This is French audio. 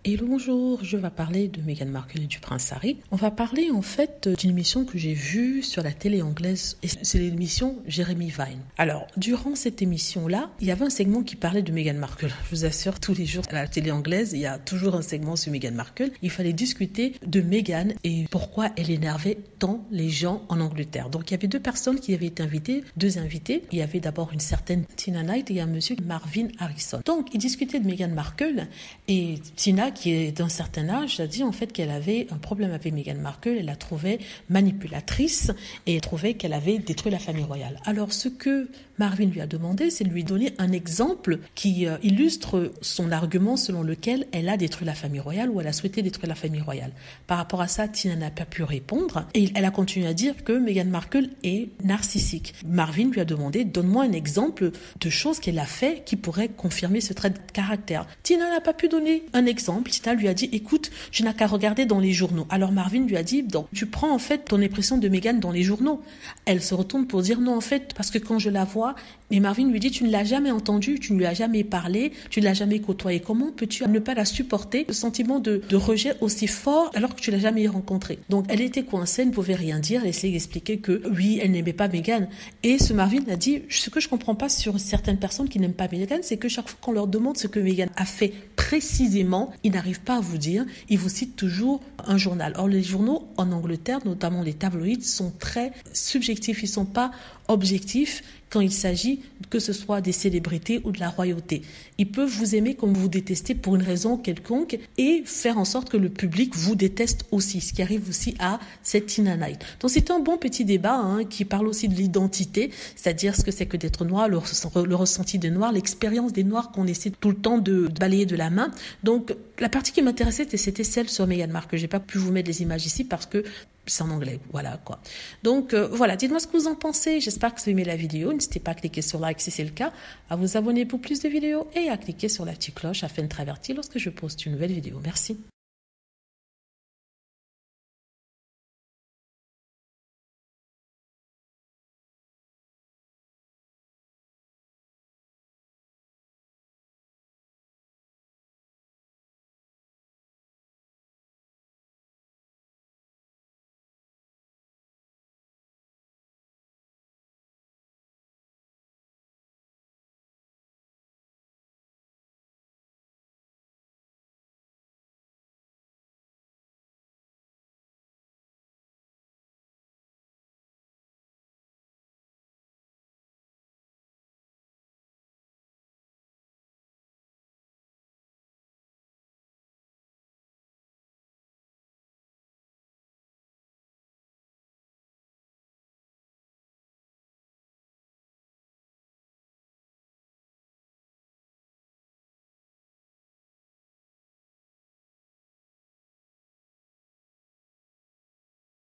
Hello, bonjour, je vais parler de Meghan Markle et du prince Harry. On va parler en fait d'une émission que j'ai vue sur la télé anglaise, et c'est l'émission Jeremy Vine. Alors, durant cette émission-là, il y avait un segment qui parlait de Meghan Markle. Je vous assure, tous les jours à la télé anglaise, il y a toujours un segment sur Meghan Markle. Il fallait discuter de Meghan et pourquoi elle énervait tant les gens en Angleterre. Donc, il y avait deux personnes qui avaient été invitées, deux invités. Il y avait d'abord une certaine Tina Knight et un monsieur Marvin Harrison. Donc, ils discutaient de Meghan Markle et Tina, qui est d'un certain âge, a dit en fait qu'elle avait un problème avec Meghan Markle. Elle la trouvait manipulatrice et elle trouvait qu'elle avait détruit la famille royale. Alors ce que Marvin lui a demandé, c'est de lui donner un exemple qui illustre son argument selon lequel elle a détruit la famille royale ou elle a souhaité détruire la famille royale. Par rapport à ça, Tina n'a pas pu répondre et elle a continué à dire que Meghan Markle est narcissique. Marvin lui a demandé, donne-moi un exemple de choses qu'elle a fait qui pourrait confirmer ce trait de caractère. Tina n'a pas pu donner un exemple. Tina lui a dit, écoute, je n'ai qu'à regarder dans les journaux. Alors Marvin lui a dit, donc, tu prends en fait ton impression de Meghan dans les journaux. Elle se retourne pour dire, non en fait, parce que quand je la vois, mais Marvin lui dit, tu ne l'as jamais entendue, tu ne lui as jamais parlé, tu ne l'as jamais côtoyée. Comment peux-tu ne pas la supporter, le sentiment de rejet aussi fort alors que tu ne l'as jamais rencontrée? Donc elle était coincée, elle ne pouvait rien dire, elle essayait d'expliquer que oui, elle n'aimait pas Meghan. Et ce Marvin a dit, ce que je ne comprends pas sur certaines personnes qui n'aiment pas Meghan, c'est que chaque fois qu'on leur demande ce que Meghan a fait précisément, ils n'arrivent pas à vous dire, ils vous citent toujours un journal. Or les journaux en Angleterre, notamment les tabloïds, sont très subjectifs, ils ne sont pas objectifs quand il s'agit que ce soit des célébrités ou de la royauté. Ils peuvent vous aimer comme vous détester pour une raison quelconque et faire en sorte que le public vous déteste aussi, ce qui arrive aussi à cette Tina Knight. Donc c'est un bon petit débat qui parle aussi de l'identité, c'est-à-dire ce que c'est que d'être noir, le ressenti des noirs, l'expérience des noirs qu'on essaie tout le temps de balayer de la main. Donc la partie qui m'intéressait, c'était celle sur Meghan Markle. J'ai pas pu vous mettre les images ici parce que c'est en anglais, voilà quoi. Donc voilà, dites-moi ce que vous en pensez. J'espère que vous aimez la vidéo. N'hésitez pas à cliquer sur like si c'est le cas, à vous abonner pour plus de vidéos et à cliquer sur la petite cloche afin de être averti lorsque je poste une nouvelle vidéo. Merci.